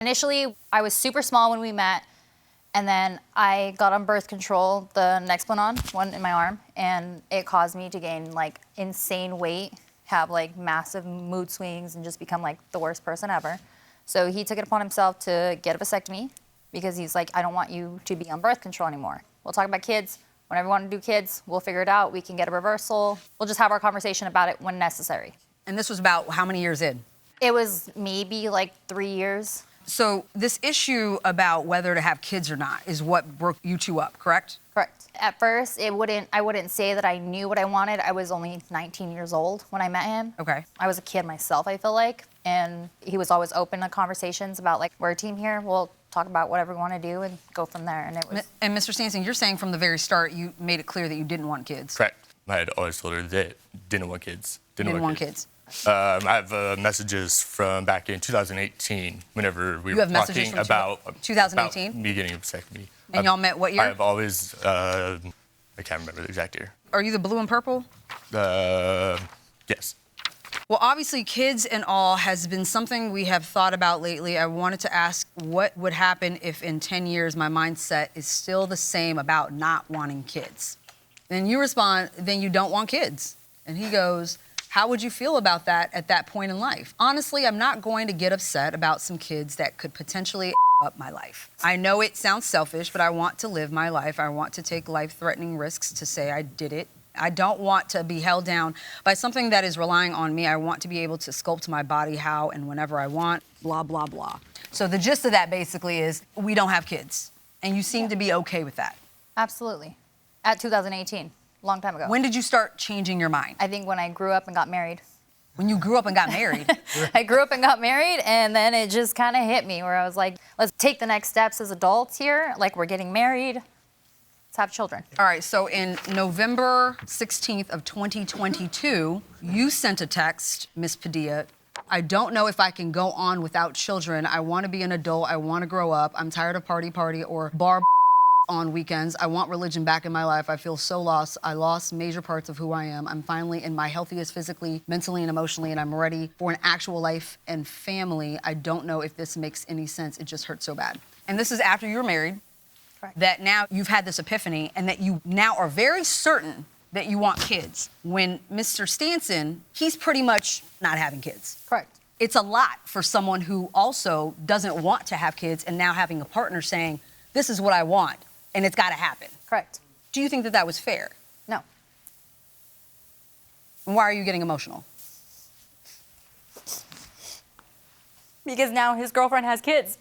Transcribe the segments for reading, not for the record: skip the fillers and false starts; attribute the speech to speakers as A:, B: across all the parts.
A: Initially, I was super small when we met, and then I got on birth control, the Nexplanon, one in my arm, and it caused me to gain like insane weight, have like massive mood swings, and just become like the worst person ever. So he took it upon himself to get a vasectomy because he's like, I don't want you to be on birth control anymore. We'll talk about kids. Whenever you want to do kids, we'll figure it out. We can get a reversal. We'll just have our conversation about it when necessary.
B: And this was about how many years in?
A: It was maybe like 3 years.
B: So this issue about whether to have kids or not is what broke you two up, correct?
A: Correct. At first, I wouldn't say that I knew what I wanted. I was only 19 years old when I met him.
B: Okay.
A: I was a kid myself, I feel like. And he was always open to conversations about like, we're a team here. We'll talk about whatever we want to do and go from there. And it was.
B: And Mr. Stanson, you're saying from the very start, you made it clear that you didn't want kids.
C: Correct. I had always told her that didn't want kids.
B: Didn't want kids.
C: I have messages from back in 2018 whenever we were talking about
B: 2018?
C: About me getting a vasectomy.
B: And y'all met what year?
C: I've always, I can't remember the exact year.
B: Are you the blue and purple?
C: Yes.
B: Well, obviously, kids and all has been something we have thought about lately. I wanted to ask what would happen if in 10 years my mindset is still the same about not wanting kids. Then you respond, then you don't want kids. And he goes, how would you feel about that at that point in life? Honestly, I'm not going to get upset about some kids that could potentially up my life. I know it sounds selfish, but I want to live my life. I want to take life-threatening risks to say I did it. I don't want to be held down by something that is relying on me. I want to be able to sculpt my body how and whenever I want, blah, blah, blah. So the gist of that basically is we don't have kids. And you seem to be okay with that.
A: Absolutely. At 2018. Long time ago.
B: When did you start changing your mind?
A: I think when I grew up and got married.
B: When you grew up and got married?
A: I grew up and got married, and then it just kind of hit me where I was like, let's take the next steps as adults here. Like, we're getting married. Let's have children.
B: All right, so in November 16th of 2022, you sent a text, Miss Padilla. I don't know if I can go on without children. I want to be an adult. I want to grow up. I'm tired of party or bar on weekends. I want religion back in my life. I feel so lost. I lost major parts of who I am. I'm finally in my healthiest physically, mentally, and emotionally, and I'm ready for an actual life and family. I don't know if this makes any sense. It just hurts so bad. And this is after you're married.
A: Correct.
B: That now you've had this epiphany and that you now are very certain that you want kids. When Mr. Stanson, he's pretty much not having kids.
A: Correct.
B: It's a lot for someone who also doesn't want to have kids and now having a partner saying, this is what I want. And it's got to happen.
A: Correct.
B: Do you think that that was fair?
A: No.
B: And why are you getting emotional?
A: Because now his girlfriend has kids.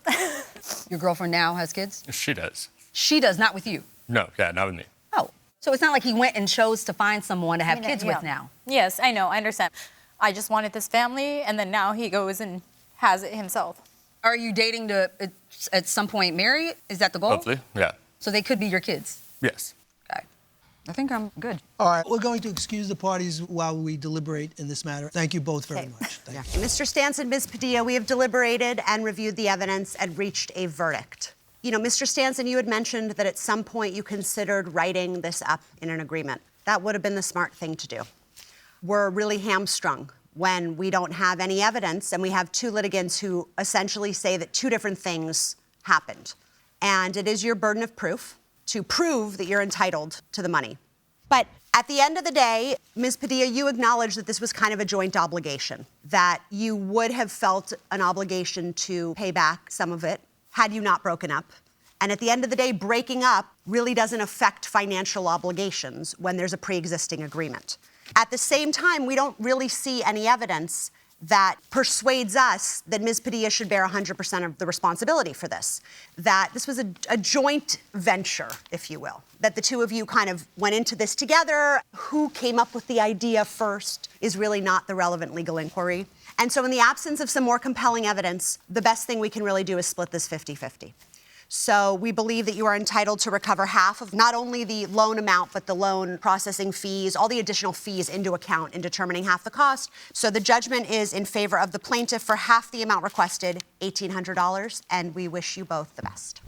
B: Your girlfriend now has kids?
C: She does.
B: She does, not with you?
C: No, yeah, not with me.
B: Oh. So it's not like he went and chose to find someone to have kids with now?
A: Yes, I know, I understand. I just wanted this family, and then now he goes and has it himself.
B: Are you dating to, at some point, marry? Is that the goal?
C: Hopefully, yeah.
B: So they could be your kids?
C: Yes.
B: Okay. I think I'm good.
D: All right, we're going to excuse the parties while we deliberate in this matter. Thank you both very much. Thank you.
E: Mr. Stanson, Ms. Padilla, we have deliberated and reviewed the evidence and reached a verdict. You know, Mr. Stanson, you had mentioned that at some point you considered writing this up in an agreement. That would have been the smart thing to do. We're really hamstrung when we don't have any evidence and we have two litigants who essentially say that two different things happened. And it is your burden of proof to prove that you're entitled to the money. But at the end of the day, Ms. Padilla, you acknowledge that this was kind of a joint obligation, that you would have felt an obligation to pay back some of it had you not broken up. And at the end of the day, breaking up really doesn't affect financial obligations when there's a pre-existing agreement. At the same time, we don't really see any evidence that persuades us that Ms. Padilla should bear 100% of the responsibility for this, that this was a joint venture, if you will, that the two of you kind of went into this together. Who came up with the idea first is really not the relevant legal inquiry. And so in the absence of some more compelling evidence, the best thing we can really do is split this 50-50. So we believe that you are entitled to recover half of not only the loan amount, but the loan processing fees, all the additional fees into account in determining half the cost. So the judgment is in favor of the plaintiff for half the amount requested, $1,800, and we wish you both the best.